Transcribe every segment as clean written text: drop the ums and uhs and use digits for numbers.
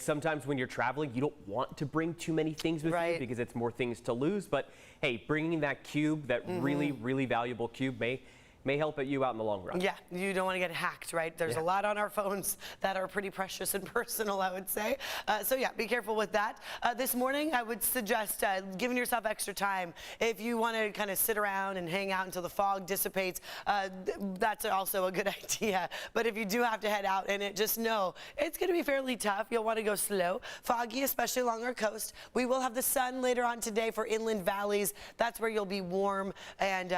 Sometimes when you're traveling, you don't want to bring too many things with you because it's more things to lose. But hey, bringing that cube, that really valuable cube may help you out in the long run. Yeah, you don't want to get hacked, right? There's a lot on our phones that are pretty precious and personal, I would say. So yeah, be careful with that. This morning, I would suggest giving yourself extra time. If you want to kind of sit around and hang out until the fog dissipates, that's also a good idea. But if you do have to head out in it, just know it's going to be fairly tough. You'll want to go slow. Foggy, especially along our coast. We will have the sun later on today for inland valleys. That's where you'll be warm. And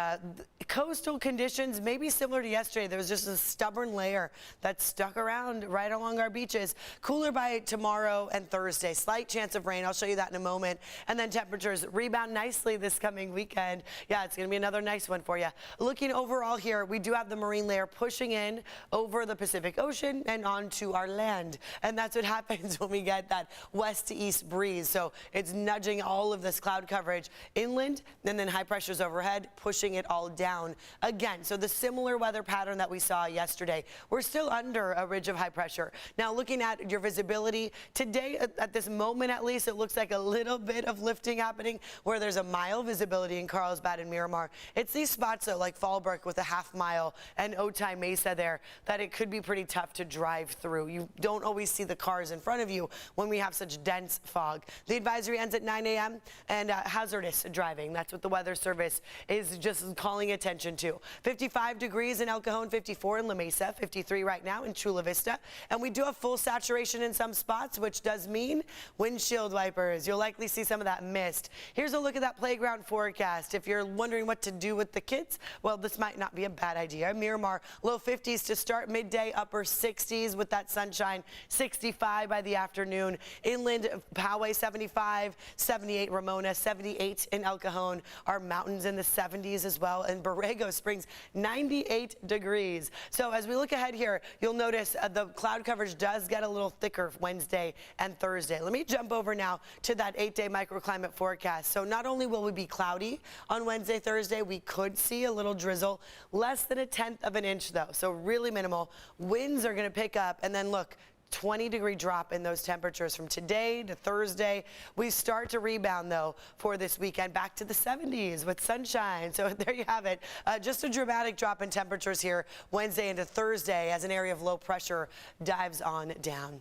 coastal conditions maybe similar to yesterday. There was just a stubborn layer that stuck around right along our beaches. Cooler by tomorrow and Thursday. Slight chance of rain. I'll show you that in a moment. And then temperatures rebound nicely this coming weekend. Yeah, it's going to be another nice one for you. Looking overall here, we do have the marine layer pushing in over the Pacific Ocean and onto our land. And that's what happens when we get that west to east breeze. So it's nudging all of this cloud coverage inland, and then high pressures overhead, pushing it all down again. So the similar weather pattern that we saw yesterday, we're still under a ridge of high pressure. Now looking at your visibility, today at this moment at least, it looks like a little bit of lifting happening where there's a mile visibility in Carlsbad and Miramar. It's these spots though, like Fallbrook with a half mile and Otay Mesa there, that it could be pretty tough to drive through. You don't always see the cars in front of you when we have such dense fog. The advisory ends at 9 a.m. and hazardous driving. That's what the Weather Service is just calling attention to. 55 degrees in El Cajon, 54 in La Mesa, 53 right now in Chula Vista. And we do have full saturation in some spots, which does mean windshield wipers. You'll likely see some of that mist. Here's a look at that playground forecast. If you're wondering what to do with the kids, well, this might not be a bad idea. Miramar, low 50s to start, midday, upper 60s with that sunshine, 65 by the afternoon. Inland, Poway, 75, 78 Ramona, 78 in El Cajon. Our mountains in the 70s as well. And Borrego Springs, 98 degrees. So as we look ahead here, you'll notice the cloud coverage does get a little thicker Wednesday and Thursday. Let me jump over now to that 8-day microclimate forecast. So not only will we be cloudy on Wednesday, Thursday, we could see a little drizzle, less than 1/10 of an inch though, so really minimal. Winds are going to pick up, and then look, 20-degree drop in those temperatures from today to Thursday. We start to rebound, though, for this weekend back to the 70s with sunshine. So there you have it. Just a dramatic drop in temperatures here Wednesday into Thursday as an area of low pressure dives on down.